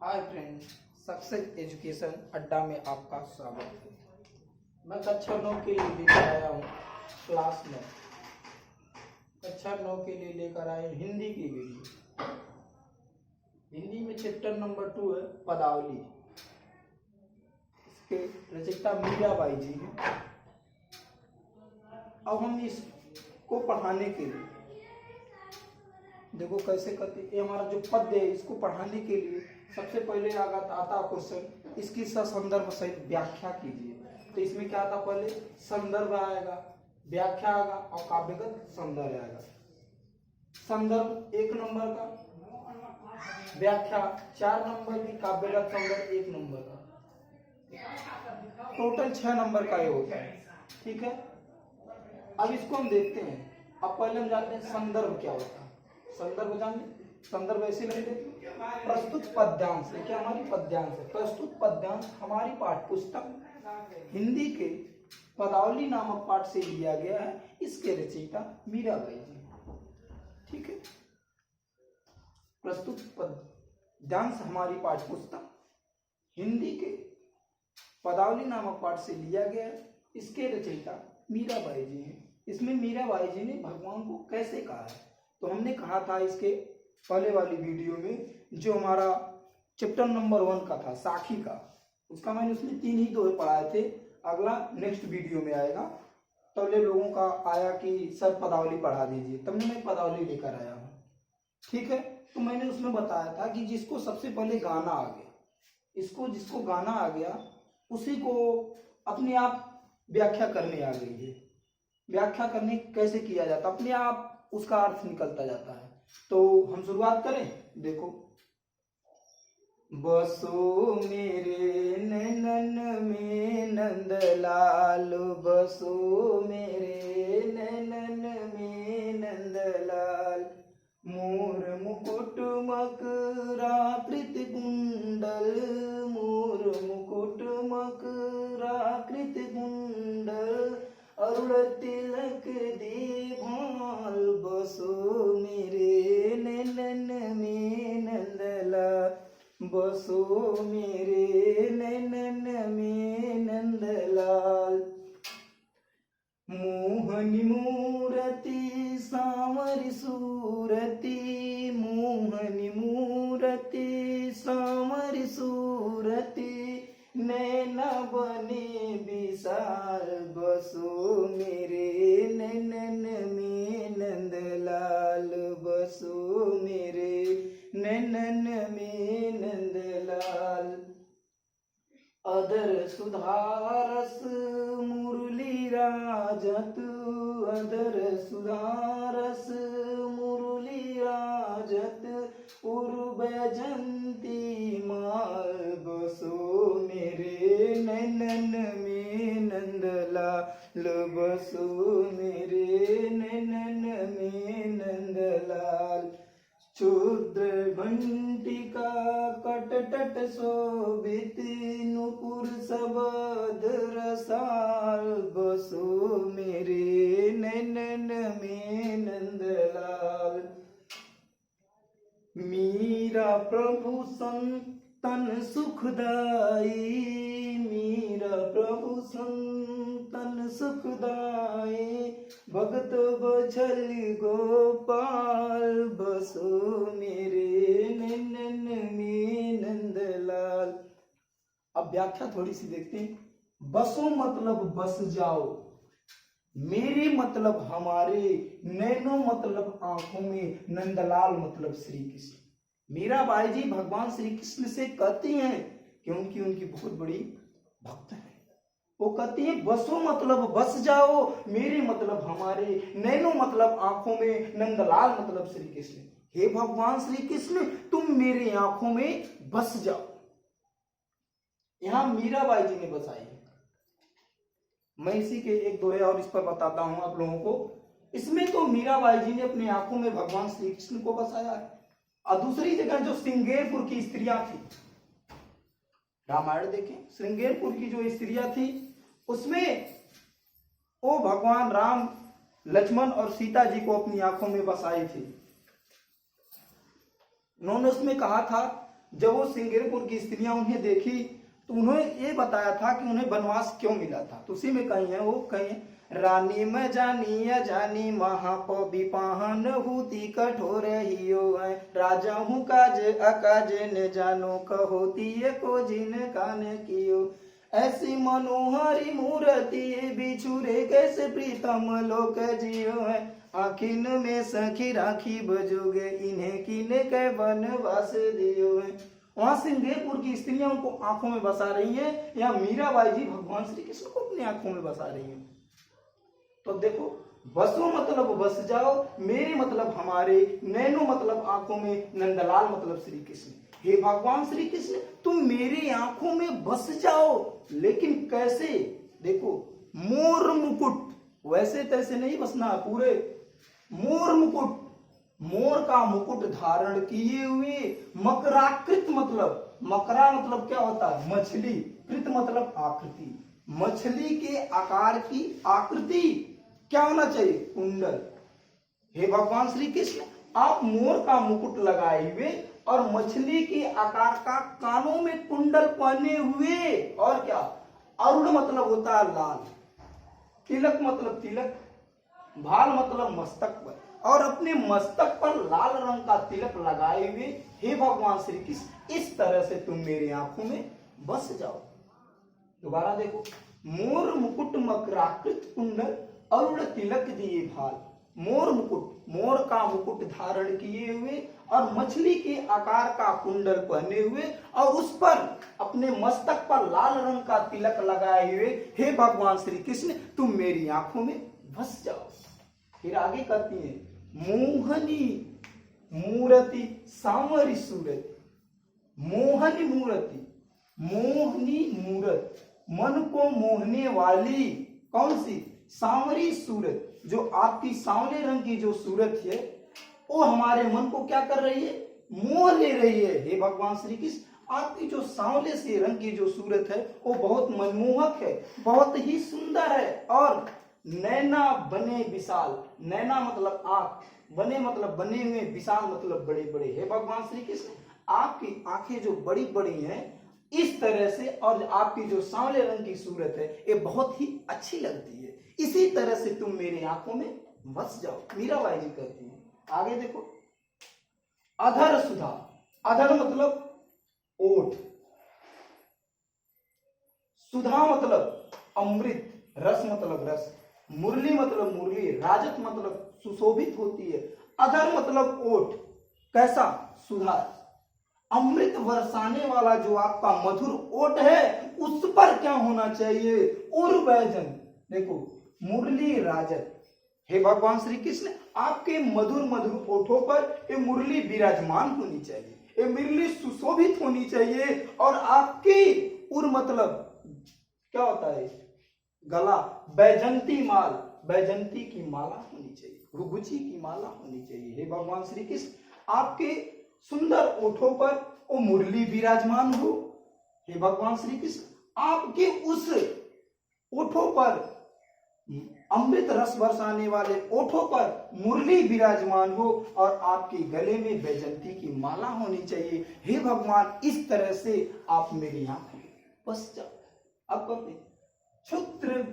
Hi friend, success education अड्डा में आपका स्वागत है। मैं कक्षा 9 के लिए लेकर आया हूँ क्लास में कक्षा 9 के लिए लेकर आए हिंदी की वीडियो। हिंदी में चैप्टर नंबर 2 है पदावली। इसके रचयिता मीराबाई जी हैं। अब हम इसको पढ़ाने के लिए देखो कैसे करते। ये हमारा जो पद्य है इसको पढ़ाने के लिए सबसे पहले आता क्वेश्चन, इसकी संदर्भ सहित व्याख्या कीजिए। तो इसमें क्या आता, पहले संदर्भ आएगा, व्याख्या आएगा और काव्यगत सौंदर्य आएगा। संदर्भ 1 नंबर का, व्याख्या 4 नंबर की, काव्यगत सौंदर्य 1 नंबर का। टोटल 6 नंबर का ये होता है। ठीक है, अब इसको हम देखते हैं। अब पहले हम जानते हैं संदर्भ क्या होता है। संदर्भ जान लें। संदर्भ ऐसे लेंगे, प्रस्तुत पद्यांश है। क्या हमारी पद्यांश है? प्रस्तुत पद्यांश हमारी पाठ्य पुस्तक हिंदी के पदावली नामक पाठ से लिया गया है। इसके रचयिता मीराबाई जी। ठीक है, प्रस्तुत पद्यांश हमारी पाठ्य पुस्तक हिंदी के पदावली नामक पाठ से लिया गया है। इसके रचयिता मीराबाई जी हैं। इसमें मीराबाई जी ने भगवान को कैसे कहा है, तो हमने कहा था इसके पहले वाली वीडियो में, जो हमारा चैप्टर नंबर 1 का था साखी का, उसका मैंने उसमें 3 ही दोहे पढ़ाए थे। अगला नेक्स्ट वीडियो में आएगा। तब लोगों का आया कि सर पदावली पढ़ा दीजिए, तब मैं पदावली लेकर आया हूँ। ठीक है, तो मैंने उसमें बताया था कि जिसको सबसे पहले गाना आ गया, जिसको गाना आ गया उसी को अपने आप व्याख्या करने आ गई है। व्याख्या करने कैसे किया जाता, अपने आप उसका अर्थ निकलता जाता है। तो हम शुरुआत करें। देखो, बसो मेरे नैनन में नंदलाल, बसो मेरे नैनन में नंदलाल, मोर मुकुट मकराकृत कुंडल, मोर मुकुट मकराकृत कुंडल, अरुण तिलक दीभाल, बसो मेरे नैनन में नंदलाल, बसो मेरे नैनन में नंदलाल, मोहनी मूरति सांवरी सूरति, मोहनी मूरति सांवरी सूरति, नैना बने विशाल, बसो मेरे नैनन में नंदलाल, बसो मेरे नैनन में नंदलाल, अदर सुधारस मुरली राजत, अदर सुधारस मुरली राजत, उर्व जंती माल, बसो मेरे नैनन में नंदलाल, बसो मेरे नैनन में नंदलाल, क्षुद्र घंटिका कटटट शोभित, नुपुर सबद रसाल, बसो मेरे नैनन में नंदलाल, मीरा प्रभु संतन सुखदाई, मीरा प्रभु संतन सुखदाई, भगत बछल गोपाल, बसो मेरे नैनन में नंदलाल। अब व्याख्या थोड़ी सी देखते हैं। बसो मतलब बस जाओ, मेरे मतलब हमारे, नैनो मतलब आंखों में, नंदलाल मतलब श्री कृष्ण। मीराबाई जी भगवान श्री कृष्ण से कहती हैं क्योंकि उनकी बहुत बड़ी भक्त है। वो कहती है बसो मतलब बस जाओ, मेरे मतलब हमारे, नैनो मतलब आंखों में, नंदलाल मतलब श्री कृष्ण। हे भगवान श्री कृष्ण, तुम मेरे आंखों में बस जाओ। यहां मीराबाई जी ने बसाई है। मैं इसी के एक दोहे और इस पर बताता हूं आप लोगों को। इसमें तो मीराबाई जी ने अपनी आंखों में भगवान श्री कृष्ण को बसाया है। और दूसरी जगह जो श्रृंगेरपुर की स्त्रियां थी, रामायण देखें, श्रृंगेरपुर की जो स्त्रियां थी उसमें वो भगवान राम, लक्ष्मण और सीता जी को अपनी आंखों में बसाई थी। उन्होंने उसमें कहा था जब वो श्रृंगारपुर की स्त्रियां उन्हें देखी तो उन्होंने ये बताया था कि उन्हें वनवास क्यों मिला था। तो उसी में कहीं है, वो कहीं है, रानी में जानी अजानी महापी पाहन हूती कठोर हियो है, राजा हूँ काज अकाज न जानो कहोती को जिन कान कियो, ऐसी मनोहरी मूर्ति बिछुरे कैसे प्रीतम लोक जियो है, आखिन में सखी राखी बजोगे इन्हें किने के वनवास दियो है। वहां श्रृंगारपुर की स्त्रियां उनको आंखों में बसा रही हैं, या मीराबाई जी भगवान श्री कृष्ण को अपनी आंखों में बसा रही हैं। तो देखो, बसो मतलब बस जाओ, मेरे मतलब हमारे, नैनो मतलब आंखों में, नंदलाल मतलब श्री कृष्ण। हे भगवान श्री कृष्ण, तुम मेरी आंखों में बस जाओ, लेकिन कैसे? देखो, मोर मुकुट, वैसे तैसे नहीं बसना, पूरे मोर मुकुट, मोर का मुकुट धारण किए हुए, मकराकृत मतलब, मकरा मतलब क्या होता है? मछली, कृत मतलब आकृति, मछली के आकार की आकृति क्या होना चाहिए? कुंडल। हे भगवान श्री कृष्ण, आप मोर का मुकुट लगाए हुए और मछली के आकार का कानों में कुंडल पहने हुए, और क्या? अरुण मतलब होता है लाल, तिलक मतलब तिलक, भाल मतलब मस्तक पर, और अपने मस्तक पर लाल रंग का तिलक लगाए हुए, हे भगवान श्री कृष्ण, इस तरह से तुम मेरी आंखों में बस जाओ। दोबारा देखो, मोर मुकुट मकराकृत कुंडल अरुण तिलक दिए भाल, मोर मुकुट, मोर का मुकुट धारण किए हुए और मछली के आकार का कुंडल पहने हुए, और उस पर अपने मस्तक पर लाल रंग का तिलक लगाए हुए, हे भगवान श्री कृष्ण, तुम मेरी आंखों में बस जाओ। फिर आगे कहती है, मोहनी मूर्ति सांवरी सूरत, मोहनी मूर्ति, मोहनी मूरत, मन को मोहने वाली, कौन सी? सांवरी सूरत, जो आपकी सांवले रंग की जो सूरत है, वो हमारे मन को क्या कर रही है? मोह ले रही है। हे भगवान श्री कृष्ण, आपकी जो सांवले से रंग की जो सूरत है वो बहुत मनमोहक है, बहुत ही सुंदर है, और नैना बने विशाल, नैना मतलब आंख, बने मतलब बने हुए, विशाल मतलब बड़े बड़े। हे भगवान श्री कृष्ण, आपकी आंखें जो बड़ी बड़ी हैं इस तरह से, और आपकी जो सांवले रंग की सूरत है ये बहुत ही अच्छी लगती है, इसी तरह से तुम मेरी आंखों में बस जाओ। मीराबाई जी कहती हैं। आगे देखो, अधर सुधा, अधर मतलब ओठ, सुधा मतलब अमृत, रस मतलब रस, मुरली मतलब मुरली, राजत मतलब सुशोभित होती है, अधर मतलब ओठ, कैसा? सुधा, अमृत बरसाने वाला जो आपका मधुर ओठ है उस पर क्या होना चाहिए? उर्वैजन। देखो, मुरली राजत, हे भगवान श्री कृष्ण, आपके मधुर मधुर ओठों पर ये मुरली विराजमान होनी चाहिए, ये मुरली सुशोभित होनी चाहिए, और आपकी उर मतलब क्या होता है? गला, बैजंती माल, बैजंती की माला होनी चाहिए, घुघुची की माला होनी चाहिए। हे भगवान श्री कृष्ण, आपके सुंदर ओठों पर वो मुरली विराजमान हो। हे भगवान श्री कृष्ण, आपके उस ओठों पर, अमृत रस बरसाने वाले ओठों पर मुरली विराजमान हो, और आपके गले में बैजंती की माला होनी चाहिए। हे भगवान, इस तरह से आप मेरी आंखों में बस जाओ। अब कहते, क्षुद्र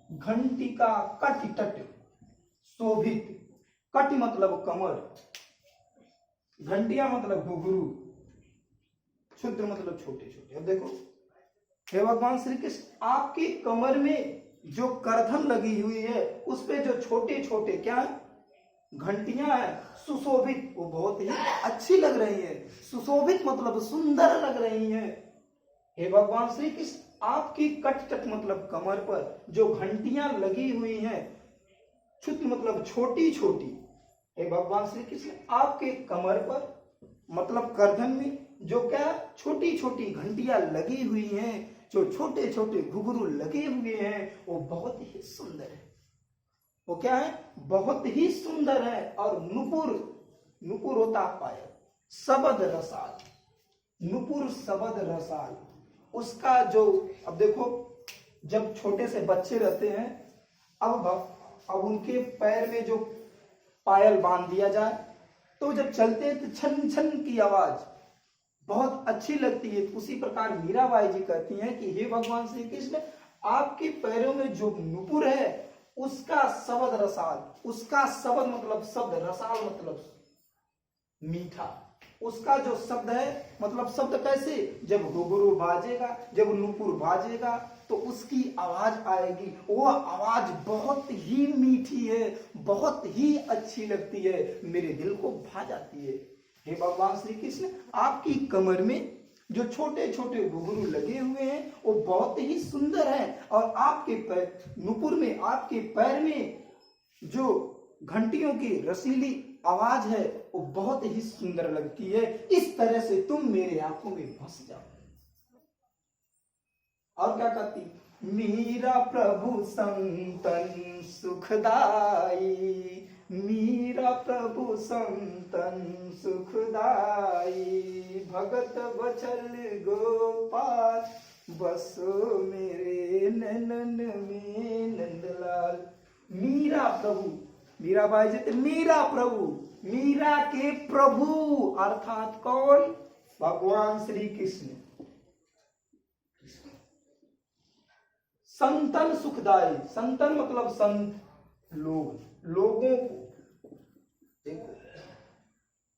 घंटिका कटि तट शोभित, कटि मतलब कमर, घंटिया मतलब घुघरू, क्षुद्र मतलब छोटे छोटे। अब देखो, हे भगवान श्री कृष्ण, आपकी कमर में जो करधन लगी हुई है उस पे जो छोटे छोटे क्या घंटियां हैं, सुशोभित, वो बहुत ही अच्छी लग रही है। सुशोभित मतलब सुंदर लग रही है। हे भगवान श्री कृष्ण, आपकी कटकट मतलब कमर पर जो घंटियां लगी हुई हैं, क्षुद्र मतलब छोटी छोटी। हे भगवान श्री कृष्ण, आपके कमर पर मतलब करधन में जो क्या छोटी छोटी घंटियां लगी हुई हैं, जो छोटे छोटे घुघरू लगे हुए हैं, वो बहुत ही सुंदर है। वो क्या है? बहुत ही सुंदर है। और नुपुर, नुपुर होता पायल, शबद रसाल, नुपुर शबद रसाल, उसका जो, अब देखो, जब छोटे से बच्चे रहते हैं, अब उनके पैर में जो पायल बांध दिया जाए तो जब चलते हैं तो छन छन की आवाज, बहुत अच्छी लगती है। उसी प्रकार मीराबाई जी कहती हैं कि हे भगवान श्री कृष्ण, आपके पैरों में जो नुपुर है उसका शब्द रसाल, उसका शब्द मतलब शब्द, रसाल मतलब मीठा, उसका जो शब्द है मतलब शब्द कैसे, जब घुघरू बाजेगा, जब नुपुर बाजेगा तो उसकी आवाज आएगी, वो आवाज बहुत ही मीठी है, बहुत ही अच्छी लगती है, मेरे दिल को भा जाती है। हे भगवान श्री कृष्ण, आपकी कमर में जो छोटे छोटे घुघरू लगे हुए हैं वो बहुत ही सुंदर हैं, और आपके पैर नुपुर में, आपके पैर में जो घंटियों की रसीली आवाज है वो बहुत ही सुंदर लगती है। इस तरह से तुम मेरे आंखों में बस जाओ। और क्या कहती, मीरा प्रभु संतन सुखदाई, मीरा प्रभु संतन सुखदाई, भगत बचल गोपाल बसो मेरे नैनन में नंदलाल। मीरा प्रभु, मीराबाई जी मीरा प्रभु, मीरा के प्रभु अर्थात कौन, भगवान श्री कृष्ण। संतन सुखदाई, संतन मतलब संत, लोग, लोगों को। देखो,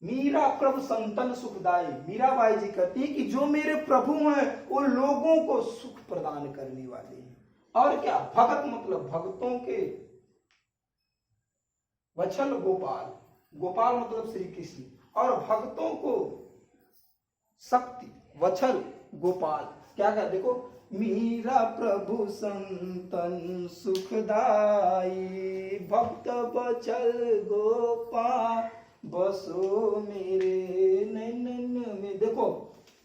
मीरा प्रभु संतन सुखदाई, मीराबाई जी कहती है कि जो मेरे प्रभु हैं वो लोगों को सुख प्रदान करने वाले हैं। और क्या, भगत मतलब भक्तों के, वत्सल गोपाल, गोपाल मतलब श्री कृष्ण, और भक्तों को शक्ति, वत्सल गोपाल। क्या क्या, देखो, मीरा प्रभु संतन सुखदाई, भक्त बचल गोपाल बसो मेरे नैनन में। देखो,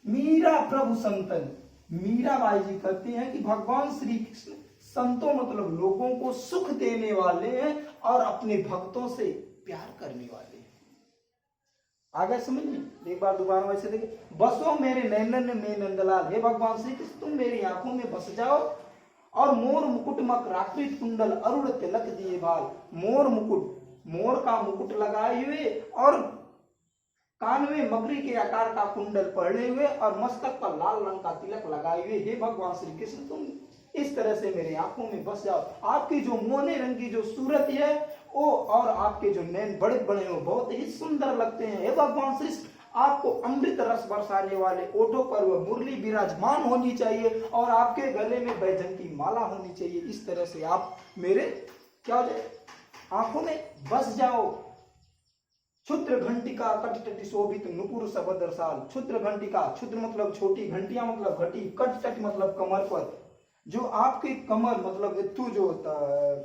मीरा प्रभु संतन, मीराबाई जी कहते हैं कि भगवान श्री कृष्ण संतों मतलब लोगों को सुख देने वाले हैं और अपने भक्तों से प्यार करने वाले हैं। आगे समझ में, एक बार दोबारा वैसे देखे, बसो मेरे नैनन में नंदलाल, हे भगवान श्री कृष्ण तुम मेरी आंखों में बस जाओ, और मोर मुकुट मकराकृत कुंडल अरुण तिलक दिए बाल, मोर मुकुट, मोर का मुकुट लगाए हुए और कान में मकड़ी के आकार का कुंडल पहने हुए और मस्तक पर लाल रंग का तिलक लगाए हुए, हे भगवान श्री कृष्ण तुम इस तरह से मेरे आंखों में बस जाओ। आपकी जो मोने रंग की जो सूरत है वो, और आपके जो नैन बड़े बड़े हो बहुत ही सुंदर लगते हैं। हे भगवान श्री कृष्ण, आपको अमृत रस बरसाने वाले ओठों पर वह मुरली विराजमान होनी चाहिए और आपके गले में बैजंती माला होनी चाहिए। इस तरह से आप मेरे क्या हो जाए, आंखों में बस जाओ। क्षुद्र घंटिका कटटटी शोभित नुपुर शब्द रसाल, क्षुद्र घंटिका, क्षुद्र मतलब छोटी, घंटिया मतलब घटी, कटटटी मतलब कमर पर, जो आपकी कमर मतलब इत्तू जो होता है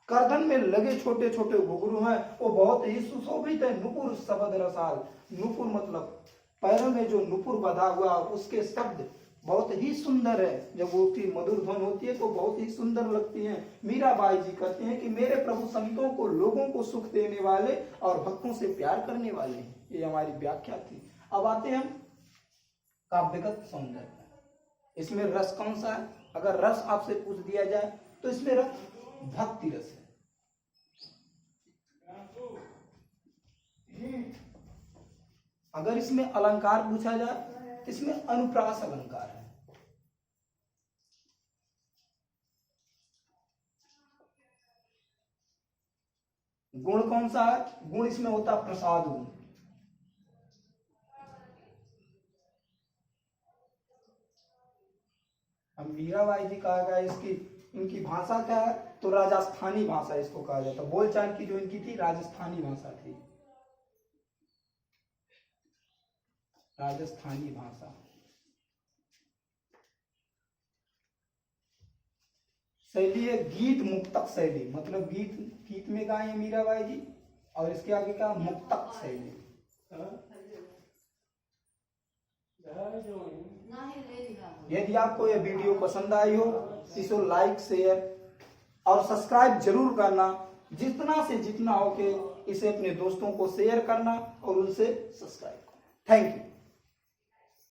गर्दन में लगे छोटे छोटे घुघरू हैं वो बहुत ही सुशोभित है। नुपुर शब्द रसाल, नुपुर मतलब पैरों में जो नुपुर बंधा हुआ उसके शब्द बहुत ही सुंदर है, जब वो उसकी मधुर ध्वनि होती है तो बहुत ही सुंदर लगती है। मीराबाई जी कहते हैं कि मेरे प्रभु संतों को, लोगों को सुख देने वाले और भक्तों से प्यार करने वाले हैं। ये हमारी व्याख्या थी। अब आते हैं हम काव्यगत सौंदर्य, इसमें रस कौन सा है? अगर रस आपसे पूछ दिया जाए तो इसमें रस भक्ति रस है। अगर इसमें अलंकार पूछा जाए इसमें अनुप्रास अलंकार है। गुण कौन सा है? गुण इसमें होता है प्रसाद गुण। अब मीराबाई जी कहा गया इसकी, इनकी भाषा क्या है? तो राजस्थानी भाषा इसको कहा जाता है। बोलचाल की जो इनकी थी राजस्थानी भाषा थी, राजस्थानी भाषा। शैली है गीत मुक्तक शैली, मतलब गीत गीत में गाए मीराबाई जी, और इसके आगे का मुक्तक शैली। यदि आपको यह वीडियो पसंद आई हो इसे लाइक, शेयर और सब्सक्राइब जरूर करना। जितना से जितना हो के इसे अपने दोस्तों को शेयर करना और उनसे सब्सक्राइब करना। Thank you.